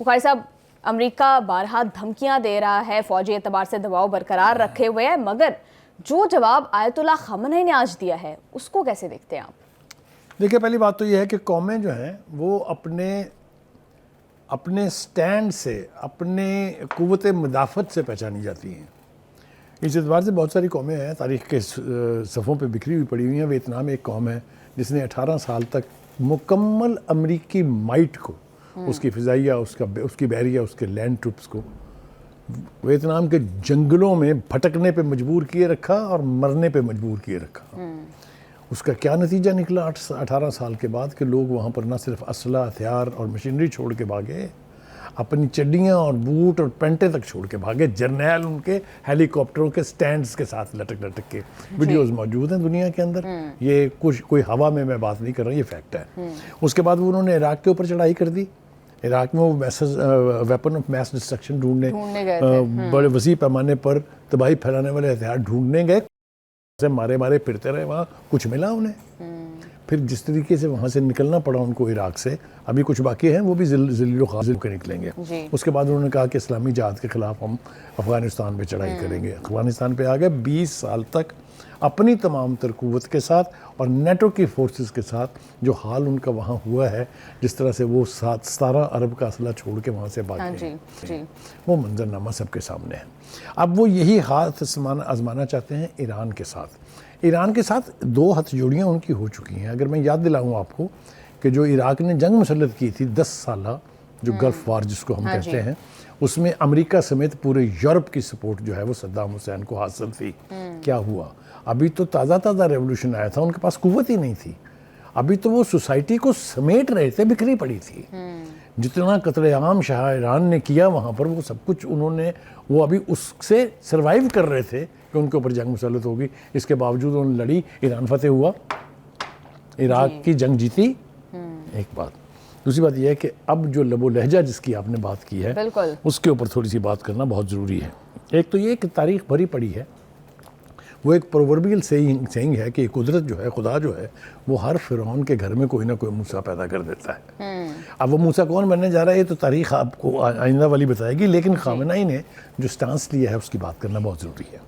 بخاری صاحب، امریکہ بارہا دھمکیاں دے رہا ہے، فوجی اعتبار سے دباؤ برقرار رکھے ہوئے ہے، مگر جو جواب آیت اللہ خامنہ نے آج دیا ہے اس کو کیسے دیکھتے ہیں آپ؟ دیکھیں، پہلی بات تو یہ ہے کہ قومیں جو ہیں وہ اپنے سٹینڈ سے، اپنے قوت مدافعت سے پہچانی جاتی ہیں۔ اس اعتبار سے بہت ساری قومیں ہیں تاریخ کے صفوں پہ بکھری ہوئی پڑی ہوئی ہیں۔ ویتنام ایک قوم ہے جس نے 18 سال تک مکمل امریکی مائٹ کو، اس کی فضائیہ، اس کی بحریہ، اس کے لینڈ ٹروپس کو ویتنام کے جنگلوں میں بھٹکنے پہ مجبور کیے رکھا اور مرنے پہ مجبور کیے رکھا۔ اس کا کیا نتیجہ نکلا 18 سال کے بعد کہ لوگ وہاں پر نہ صرف اسلحہ، ہتھیار اور مشینری چھوڑ کے بھاگے، اپنی چڈیاں اور بوٹ اور پینٹیں تک چھوڑ کے بھاگے۔ جرنیل ان کے ہیلی کاپٹروں کے سٹینڈز کے ساتھ لٹک لٹک کے ویڈیوز موجود ہیں دنیا کے اندر۔ یہ کوئی ہوا میں بات نہیں کر رہا، یہ فیکٹ ہے۔ اس کے بعد انہوں نے عراق کے اوپر چڑھائی کر دی۔ عراق میں وہ ویپن آف میس ڈسٹرکشن ڈھونڈنے بڑے وسیع پیمانے پر تباہی پھیلانے والے ہتھیار ڈھونڈنے گئے، مارے پھرتے رہے، وہاں کچھ ملا انہیں۔ پھر جس طریقے سے وہاں سے نکلنا پڑا ان کو عراق سے، ابھی کچھ باقی ہیں، وہ بھی ذلیل و خاضل کے نکلیں گے۔ اس کے بعد انہوں نے کہا کہ اسلامی جہاد کے خلاف ہم افغانستان پہ چڑھائی کریں گے۔ افغانستان پہ آگئے، 20 سال تک اپنی تمام تر قوت کے ساتھ اور نیٹو کی فورسز کے ساتھ جو حال ان کا وہاں ہوا ہے، جس طرح سے وہ 17 ارب کا اسلحہ چھوڑ کے وہاں سے بھاگے ہیں، وہ منظرنامہ سب کے سامنے ہے۔ اب وہ یہی ہاتھ آزمانا چاہتے ہیں ایران کے ساتھ۔ ایران کے ساتھ 2 ہتھ جوڑیاں ان کی ہو چکی ہیں۔ اگر میں یاد دلاؤں آپ کو کہ جو عراق نے جنگ مسلط کی تھی 10 سالہ، جو گلف وار جس کو ہم کہتے ہیں، اس میں امریکہ سمیت پورے یورپ کی سپورٹ جو ہے وہ صدام حسین کو حاصل تھی۔ کیا ہوا؟ ابھی تو تازہ ریولوشن آیا تھا، ان کے پاس قوت ہی نہیں تھی۔ ابھی تو وہ سوسائٹی کو سمیٹ رہے تھے، بکھری پڑی تھی۔ جتنا قتل عام شاہ ایران نے کیا وہاں پر، وہ سب کچھ انہوں نے، وہ ابھی اس سے سروائیو کر رہے تھے کہ ان کے اوپر جنگ مسلط ہوگی۔ اس کے باوجود انہوں نے لڑی، ایران فتح ہوا، عراق کی جنگ جیتی۔ ایک بات۔ دوسری بات یہ ہے کہ اب جو لب و لہجہ جس کی آپ نے بات کی ہے، اس کے اوپر تھوڑی سی بات کرنا بہت ضروری ہے۔ ایک تو یہ کہ تاریخ بھری پڑی ہے، وہ ایک پرووربیل سینگ ہے کہ قدرت جو ہے، خدا جو ہے، وہ ہر فرعون کے گھر میں کوئی نہ کوئی موسیٰ پیدا کر دیتا ہے۔ اب وہ موسیٰ کون بننے جا رہا ہے یہ تو تاریخ آپ کو آئندہ والی بتائے گی، لیکن خامنہ ای نے جو سٹانس لیا ہے اس کی بات کرنا بہت ضروری ہے۔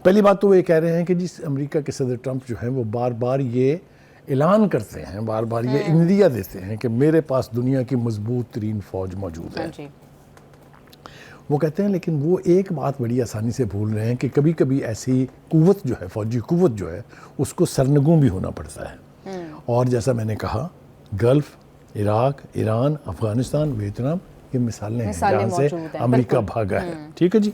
پہلی بات تو وہ یہ کہہ رہے ہیں کہ جس امریکہ کے صدر ٹرمپ جو ہیں وہ بار بار یہ اعلان کرتے ہیں، بار بار یہ اندیا دیتے ہیں کہ میرے پاس دنیا کی مضبوط ترین فوج موجود ہے۔ وہ کہتے ہیں، لیکن وہ ایک بات بڑی آسانی سے بھول رہے ہیں کہ کبھی کبھی ایسی قوت جو ہے، فوجی قوت جو ہے، اس کو سرنگوں بھی ہونا پڑتا ہے۔ اور جیسا میں نے کہا، گلف، عراق، ایران، افغانستان، ویتنام، یہ مثالیں ہیں جہاں سے امریکہ بھاگا ہے۔ ٹھیک ہے جی۔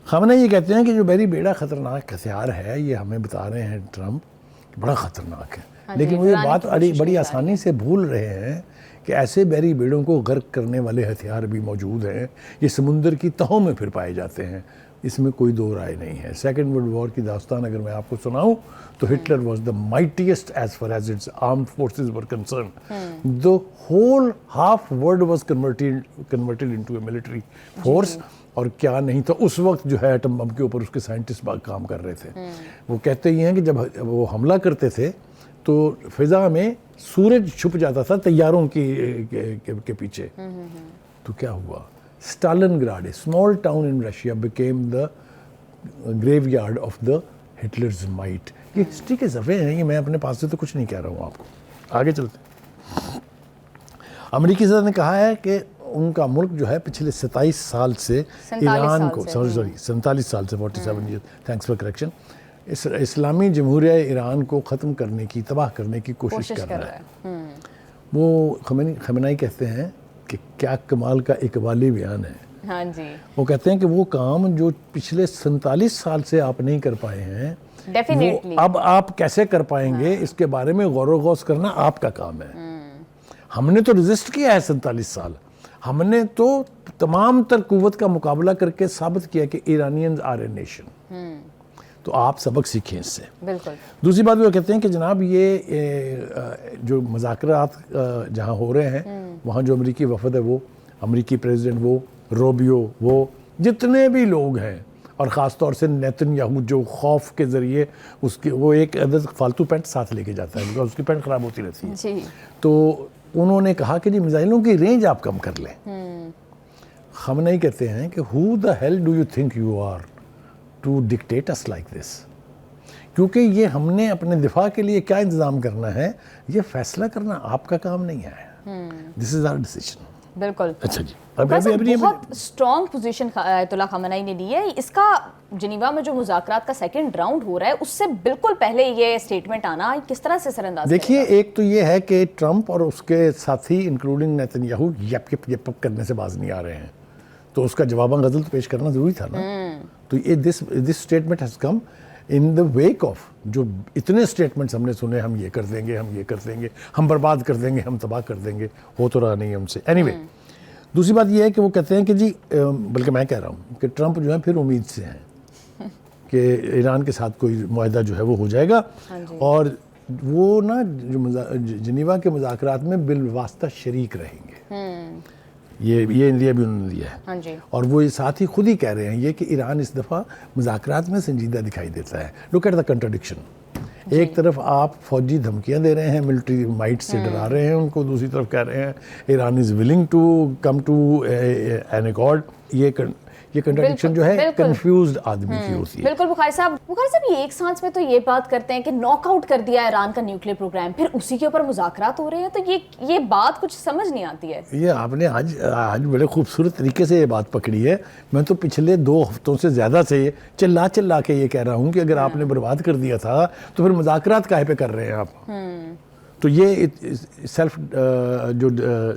خامنہ یہ کہتے ہیں کہ جو بحری بیڑا خطرناک ہتھیار ہے، یہ ہمیں بتا رہے ہیں ٹرمپ، بڑا خطرناک ہے، لیکن وہ یہ بات بڑی آسانی سے بھول رہے ہیں کہ ایسے بحری بیڑوں کو غرق کرنے والے ہتھیار بھی موجود ہیں، یہ سمندر کی تہوں میں پھر پائے جاتے ہیں، اس میں کوئی دو رائے نہیں ہے۔ سیکنڈ ورلڈ وار کی داستان اگر میں آپ کو سناؤں تو Hitler was the mightiest as far as its armed forces were concerned. The whole half world was converted into a military force، اور کیا نہیں تھا اس وقت جو ہے ایٹم بم کے اوپر اس کے سائنٹسٹ کام کر رہے تھے۔ وہ کہتے ہی ہیں کہ جب وہ حملہ کرتے تھے تو فضا میں سورج چھپ جاتا تھا طیاروں کے پیچھے۔ تو کیا ہوا؟ Stalingrad, small town in Russia, became the graveyard of the Hitler's might۔ یہ ہسٹری کے صفحے ہیں، یہ میں اپنے پاس سے تو کچھ نہیں کہہ رہا ہوں آپ کو۔ آگے چلتے ہیں۔ امریکی صدر نے کہا ہے کہ ان کا ملک جو ہے پچھلے 27 سال سے ایران کو، 47 سال سے 47 years، تھینکس فار کریکشن، اسلامی جمہوریہ ایران کو ختم کرنے کی، تباہ کرنے کی کوشش کر رہا ہے۔ وہ خامنہ ای کہتے ہیں کہ کیا کمال کا اقبالی بیان ہے۔ وہ کہتے ہیں کہ وہ کام جو پچھلے 47 سال سے آپ نہیں کر پائے ہیں، وہ اب آپ کیسے کر پائیں گے، اس کے بارے میں غور و غوص کرنا آپ کا کام ہے۔ ہم نے تو ریزسٹ کیا ہے 47 سال، ہم نے تو تمام تر قوت کا مقابلہ کر کے ثابت کیا کہ ایرانینز آر اے نیشن۔ تو آپ سبق سیکھیں اس سے۔ بالکل۔ دوسری بات وہ کہتے ہیں کہ جناب یہ جو مذاکرات جہاں ہو رہے ہیں، وہاں جو امریکی وفد ہے، وہ امریکی پریزیڈنٹ، وہ روبیو، وہ جتنے بھی لوگ ہیں، اور خاص طور سے نیتن یاہو جو خوف کے ذریعے وہ ایک عدد فالتو پینٹ ساتھ لے کے جاتا ہے، اس کی پینٹ خراب ہوتی رہتی ہے، تو انہوں نے کہا کہ جی میزائلوں کی رینج آپ کم کر لیں. خامنئی کہتے ہیں کہ who the hell do you think you are to dictate us like this؟ کیونکہ یہ ہم نے اپنے دفاع کے لیے کیا انتظام کرنا ہے یہ فیصلہ کرنا آپ کا کام نہیں ہے. دس از آور ڈیسیژن. بالکل. اچھا جی بہت اسٹرانگ پوزیشن آیت اللہ خامنئی نے لی ہے. اس کا جنیوا میں جو مذاکرات کا سیکنڈ راؤنڈ ہو رہا ہے اس سے بالکل پہلے یہ اسٹیٹمنٹ آنا کس طرح سے سر انداز؟ دیکھیے ایک تو یہ ہے کہ ٹرمپ اور اس کے ساتھی انکلوڈنگ نیتن یاہو یپ یپ کرنے سے باز نہیں آ رہے ہیں, تو اس کا جواباً غزل تو پیش کرنا ضروری تھا نا. تو یہ this statement has come in the week of جو اتنے اسٹیٹمنٹس ہم نے سنے, ہم یہ کر دیں گے, ہم یہ کر دیں گے, ہم برباد کر دیں گے, ہم تباہ کر دیں گے, ہو تو رہا نہیں ہم سے. اینی وے دوسری بات یہ ہے کہ وہ کہتے ہیں کہ جی بلکہ میں کہہ رہا ہوں کہ ٹرمپ جو ہے پھر امید سے ہیں کہ ایران کے ساتھ کوئی معاہدہ جو ہے وہ ہو جائے گا, اور وہ نا جو جنیوا کے مذاکرات میں بالواسطہ شریک رہیں گے. یہ انڈیا بھی انہوں نے دیا ہے, اور وہ ساتھ ہی خود ہی کہہ رہے ہیں یہ کہ ایران اس دفعہ مذاکرات میں سنجیدہ دکھائی دیتا ہے. Look at the contradiction. ایک طرف آپ فوجی دھمکیاں دے رہے ہیں, ملٹری مائٹ سے ڈرا رہے ہیں ان کو, دوسری طرف کہہ رہے ہیں Iran is willing to come to an accord. یہ کنٹرڈکشن جو ہے کنفیوزڈ آدمی کی ہوتی ہے. بالکل. بخاری صاحب یہ ایک سانس میں تو یہ بات کرتے ہیں کہ ناک آؤٹ کر دیا ایران کا نیوکلیر پروگرام, پھر اسی کے اوپر مذاکرات ہو رہے ہیں, تو یہ بات کچھ سمجھ نہیں آتی ہے. یہ آپ نے آج بڑے خوبصورت طریقے سے یہ بات پکڑی ہے. میں تو پچھلے 2 ہفتوں سے زیادہ سے چلا کے یہ کہہ رہا ہوں کہ اگر آپ نے برباد کر دیا تھا تو پھر مذاکرات کاہے پہ کر رہے ہیں آپ. تو یہ سیلف جو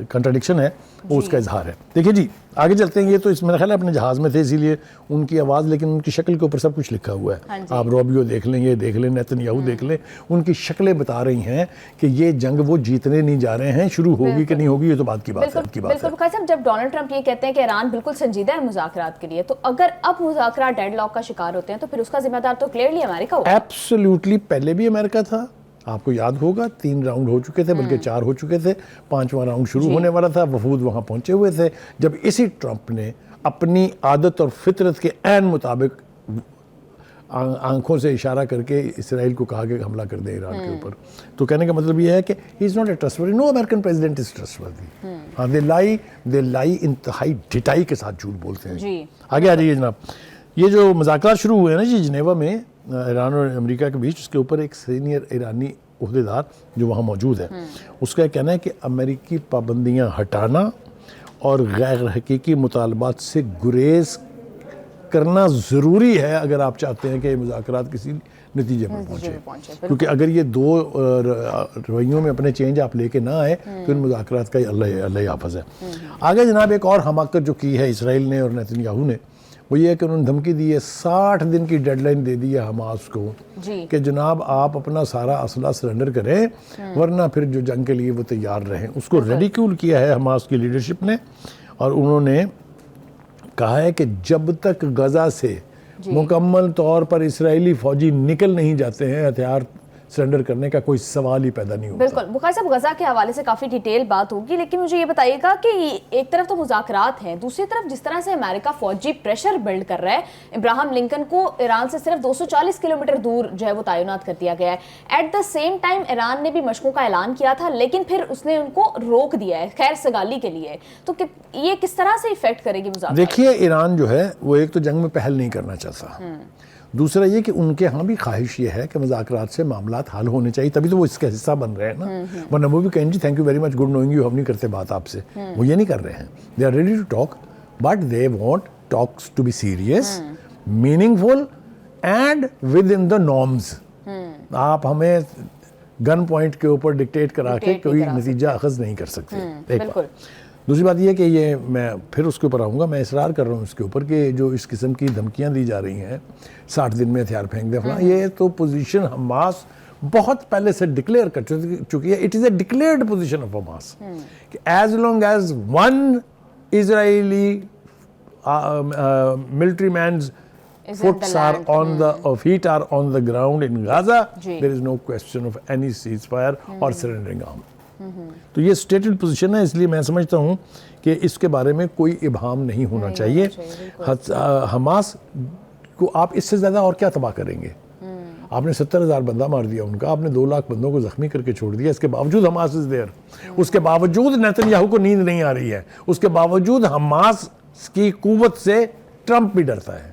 کنٹرڈکشن ہے وہ اس کا اظہار ہے. دیکھیے جی آگے چلتے ہیں. یہ تو اس میرا خیال ہے اپنے جہاز میں تھے اسی لیے ان کی آواز, لیکن ان کی شکل کے اوپر سب کچھ لکھا ہوا ہے. آپ روبیو دیکھ لیں, یہ دیکھ لیں, نیتن یاہو دیکھ لیں, ان کی شکلیں بتا رہی ہیں کہ یہ جنگ وہ جیتنے نہیں جا رہے ہیں. شروع ہوگی کہ نہیں ہوگی یہ تو بات کی بات ہے. بالکل. بخاری صاحب جب ڈونلڈ ٹرمپ یہ کہتے ہیں کہ ایران بالکل سنجیدہ ہے مذاکرات کے لیے, تو اگر اب مذاکرات ڈیڈ لاک کا شکار ہوتے ہیں تو پھر اس کا ذمہ دار تو کلیئرلی امریکہ ہوگا. ایبسلیوٹلی. پہلے بھی امریکہ تھا, آپ کو یاد ہوگا 3 راؤنڈ ہو چکے تھے, بلکہ 4 ہو چکے تھے, 5واں راؤنڈ شروع ہونے والا تھا. وفود وہاں پہنچے ہوئے تھے جب اسی ٹرمپ نے اپنی عادت اور فطرت کے عین مطابق آنکھوں سے اشارہ کر کے اسرائیل کو کہا کہ حملہ کر دیں ایران کے اوپر. تو کہنے کا مطلب یہ ہے کہ he is not a trustworthy. No American president is trustworthy. ہاں دے لائی انتہائی ڈھٹائی کے ساتھ جھوٹ بولتے ہیں. آگے آ جائیے جناب. یہ جو مذاکرات شروع ہوئے ہیں نا جی جنیوا میں ایران اور امریکہ کے بیچ, اس کے اوپر ایک سینئر ایرانی عہدیدار جو وہاں موجود ہے, اس کا کہنا ہے کہ امریکی پابندیاں ہٹانا اور غیر حقیقی مطالبات سے گریز کرنا ضروری ہے اگر آپ چاہتے ہیں کہ مذاکرات کسی نتیجے پر پہنچے. کیونکہ اگر یہ 2 رویوں میں اپنے چینج آپ لے کے نہ آئے تو ان مذاکرات کا اللہ حافظ ہے. آگے جناب ایک اور حماقت جو کی ہے اسرائیل نے اور نیتن یاہو نے, وہ یہ ہے کہ انہوں نے دھمکی دی ہے, 60 دن کی ڈیڈ لائن دے دی ہے حماس کو کہ جناب آپ اپنا سارا اسلحہ سرنڈر کریں ورنہ پھر جو جنگ کے لیے وہ تیار رہیں. اس کو ریڈیکیول کیا ہے حماس کی لیڈرشپ نے, اور انہوں نے کہا ہے کہ جب تک غزہ سے مکمل طور پر اسرائیلی فوجی نکل نہیں جاتے ہیں ہتھیار سرنڈر کرنے کا کوئی سوال ہی پیدا نہیں ہوتا. بالکل. بخاری صاحب غزہ کے حوالے سے کافی ڈیٹیل بات ہوگی, لیکن مجھے یہ بتائیے گا کہ ایک طرف تو مذاکرات ہیں, دوسری طرف جس طرح سے امریکہ فوجی پریشر بلڈ کر رہا ہے, ابراہم لنکن کو ایران سے صرف 240 کلومیٹر دور جو ہے وہ تعینات کر دیا گیا ہے. At the same time Iran نے بھی مشقوں کا اعلان کیا تھا, لیکن پھر اس نے ان کو روک دیا ہے خیر سگالی کے لیے. تو یہ کس طرح سے افیکٹ کرے گی مذاکرات؟ دیکھیے ایران جو ہے وہ ایک تو جنگ میں پہل نہیں کرنا چاہتا, دوسرا یہ کہ ان کے ہاں بھی خواہش یہ ہے کہ مذاکرات سے معاملات حل ہونے چاہیے, تبھی تو وہ اس کا حصہ بن رہے ہیں نا. ورنہ وہ بھی کہیں جی thank you very much, good knowing you, ہم نہیں کرتے بات آپ سے. وہ یہ نہیں کر رہے ہیں. They are ready to talk, but they want talks to be serious, meaningful and within the norms. آپ ہمیں گن پوائنٹ کے اوپر ڈکٹیٹ کرا کے کوئی نتیجہ اخذ نہیں کر سکتے. بالکل. دوسری بات یہ کہ یہ میں پھر اس کے اوپر آؤں گا, میں اصرار کر رہا ہوں اس کے اوپر کہ جو اس قسم کی دھمکیاں دی جا رہی ہیں 60 دن میں ہتھیار پھینک دیں فلاں, یہ تو پوزیشن حماس بہت پہلے سے ڈکلیئر کر چکی ہے. It is a declared position of Hamas کہ as long as one Israeli military men's foots are on the feet are on the ground in Gaza, there is no question of any ceasefire or surrendering arms. تو یہ stated position ہے, اس لیے میں سمجھتا ہوں کہ اس کے بارے میں کوئی ابہام نہیں ہونا چاہیے. حماس کو آپ اس سے زیادہ اور کیا تباہ کریں گے؟ آپ نے 70,000 بندہ مار دیا ان کا, آپ نے 2 لاکھ بندوں کو زخمی کر کے چھوڑ دیا, اس کے باوجود حماس از دیئر, اس کے باوجود نیتن یاہو کو نیند نہیں آ رہی ہے, اس کے باوجود حماس کی قوت سے ٹرمپ بھی ڈرتا ہے.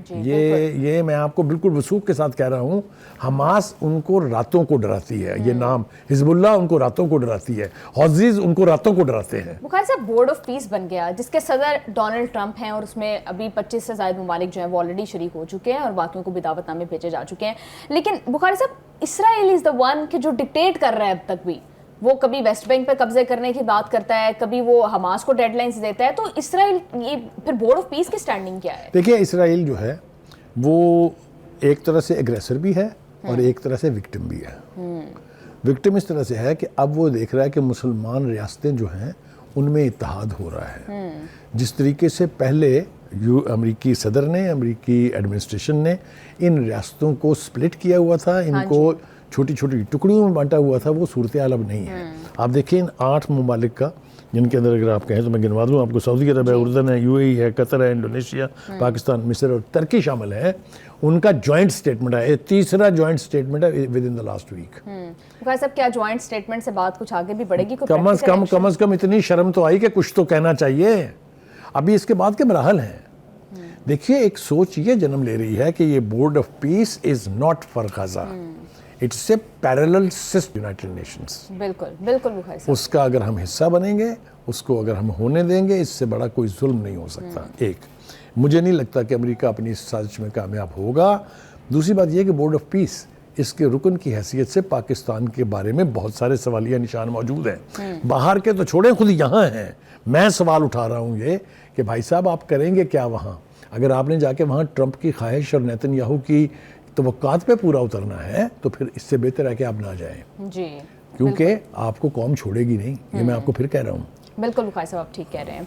یہ میں آپ کو بالکل وثوق کے ساتھ کہہ رہا ہوں, حماس ان کو راتوں کو ڈراتی ہے, یہ نام حزب اللہ ان کو راتوں کو ڈراتی ہے, حوثیز ان کو راتوں کو ڈراتے ہیں. بخاری صاحب, بورڈ آف پیس بن گیا جس کے صدر ڈونلڈ ٹرمپ ہیں, اور اس میں ابھی 25 سے زائد ممالک جو ہیں وہ آلریڈی شریک ہو چکے ہیں اور باقیوں کو بھی دعوت نامے بھیجے جا چکے ہیں. لیکن بخاری صاحب, اسرائیل از دا ون کہ جو ڈکٹیٹ کر رہا ہے اب تک بھی, وہ کبھی ویسٹ بینک پہ قبضے کرنے کی بات کرتا ہے, کبھی وہ حماس کو ڈیڈ لائنز دیتا ہے, تو اسرائیل یہ پھر بورڈ آف پیس کی سٹینڈنگ کیا ہے؟ دیکھیے, اسرائیل جو ہے وہ ایک طرح سے ایگریسر بھی ہے اور ایک طرح سے وکٹم بھی ہے. وکٹم اس طرح سے ہے کہ اب وہ دیکھ رہا ہے کہ مسلمان ریاستیں جو ہیں ان میں اتحاد ہو رہا ہے. جس طریقے سے پہلے امریکی صدر نے, امریکی ایڈمنسٹریشن نے ان ریاستوں کو سپلٹ کیا ہوا تھا, ان کو چھوٹی چھوٹی ٹکڑیوں میں بانٹا ہوا تھا, وہ صورتحال اب نہیں ہے. آپ دیکھیں ان 8 ممالک کا, جن کے اندر اگر آپ کہیں تو میں گنوا دوں آپ کو, سعودی عرب ہے, اردن ہے, یو اے ای ہے, قطر ہے, انڈونیشیا, پاکستان, مصر اور ترکی شامل ہے. ان کا جوائنٹ سٹیٹمنٹ ہے, تیسرا جوائنٹ سٹیٹمنٹ ہے within the last week. Bukhari صاحب, کیا جوائنٹ سٹیٹمنٹ سے بات کچھ آگے بھی بڑھے گی؟ کم از کم اتنی شرم تو آئی کہ کچھ تو کہنا چاہیے. ابھی اس کے بعد کے مراحل ہیں. دیکھیے, ایک سوچ یہ جنم لے رہی ہے کہ یہ board of peace is not for Gaza, it's a parallel system United Nations. بالکل بالکل بخاری صاحب, اس کا اگر ہم حصہ بنیں گے, اس کو اگر ہم ہونے دیں گے, اس سے بڑا کوئی ظلم نہیں ہو سکتا. ایک, مجھے نہیں لگتا کہ امریکہ اپنی اس سازش میں کامیاب ہوگا. دوسری بات یہ کہ بورڈ آف پیس اس کے رکن کی حیثیت سے پاکستان کے بارے میں بہت سارے سوالیہ نشان موجود ہیں. باہر کے تو چھوڑیں, خود یہاں ہیں. میں سوال اٹھا رہا ہوں یہ کہ بھائی صاحب, آپ کریں گے کیا وہاں؟ اگر آپ نے جا کے وہاں ٹرمپ کی خواہش اور نیتن یاہو کی توقعات پہ پورا اترنا ہے تو پھر اس سے بہتر ہے کہ آپ نہ جائیں. جی, کیونکہ آپ کو قوم چھوڑے گی نہیں, یہ میں آپ کو پھر کہہ رہا ہوں. بالکل بخاری صاحب, آپ ٹھیک کہہ رہے ہیں.